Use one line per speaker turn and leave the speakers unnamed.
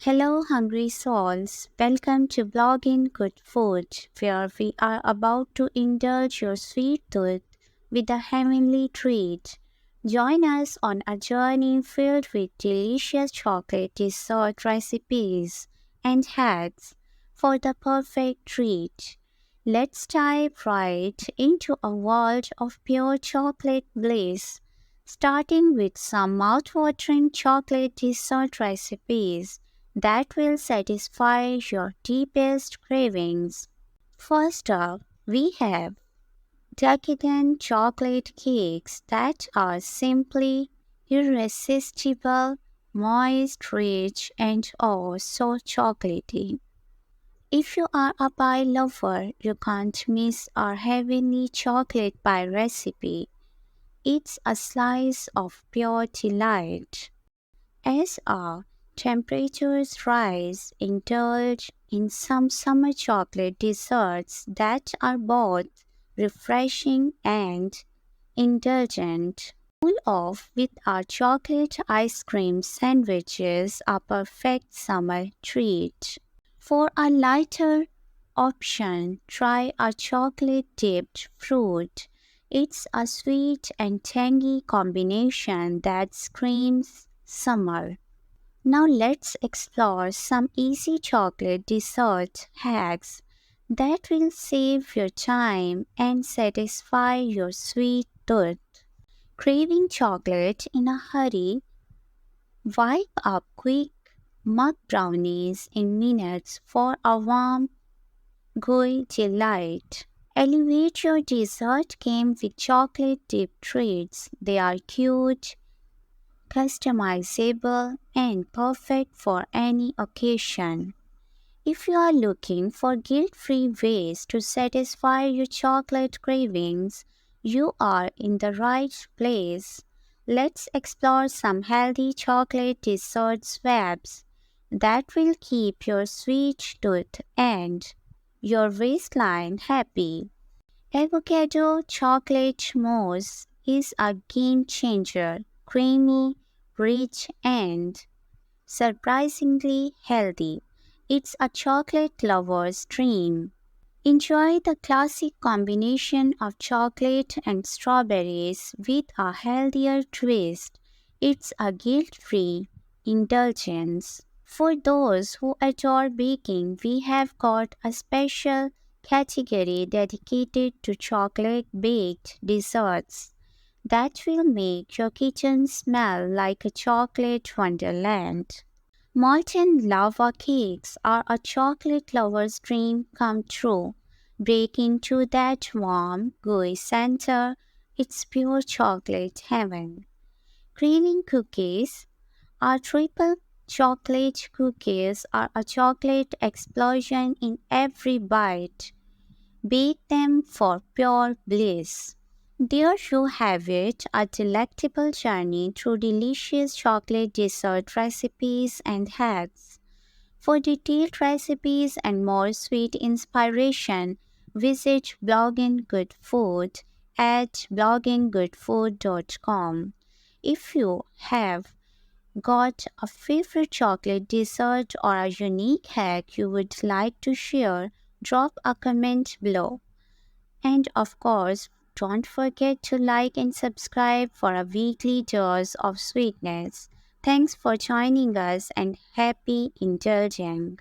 Hello, hungry souls. Welcome to Blogging Good Food, where we are about to indulge your sweet tooth with a heavenly treat. Join us on a journey filled with delicious chocolate dessert recipes and hacks for the perfect treat. Let's dive right into a world of pure chocolate bliss, starting with some mouth-watering chocolate dessert recipes that will satisfy your deepest cravings. First up, we have decadent chocolate cakes that are simply irresistible, moist, rich, and oh so chocolatey. If you are a pie lover, you can't miss our heavenly chocolate pie recipe. It's a slice of pure delight. As our temperatures rise, indulge in some summer chocolate desserts that are both refreshing and indulgent. Cool off with our chocolate ice cream sandwiches, a perfect summer treat. For a lighter option, try a chocolate dipped fruit. It's a sweet and tangy combination that screams summer. Now let's explore some easy chocolate dessert hacks that will save your time and satisfy your sweet tooth. Craving chocolate in a hurry? Wipe up quick mug brownies in minutes for a warm, gooey delight. Elevate your dessert game with chocolate dipped treats. They are cute, customizable, and perfect for any occasion. If you are looking for guilt-free ways to satisfy your chocolate cravings, you are in the right place. Let's explore some healthy chocolate dessert swaps that will keep your sweet tooth and your waistline happy. Avocado chocolate mousse is a game changer, creamy, rich, and surprisingly healthy. It's a chocolate lover's dream. Enjoy the classic combination of chocolate and strawberries with a healthier twist. It's a guilt-free indulgence. For those who adore baking, we have got a special category dedicated to chocolate-baked desserts that will make your kitchen smell like a chocolate wonderland. Molten lava cakes are a chocolate lover's dream come true. Break into that warm, gooey center. It's pure chocolate heaven. Craving cookies? Our triple chocolate cookies are a chocolate explosion in every bite. Bake them for pure bliss. There you have it, a delectable journey through delicious chocolate dessert recipes and hacks. For detailed recipes and more sweet inspiration, visit Blogging Good Food at blogginggoodfood.com. If you have got a favorite chocolate dessert or a unique hack you would like to share, drop a comment below. And of course, don't forget to like and subscribe for a weekly dose of sweetness. Thanks for joining us and happy indulging.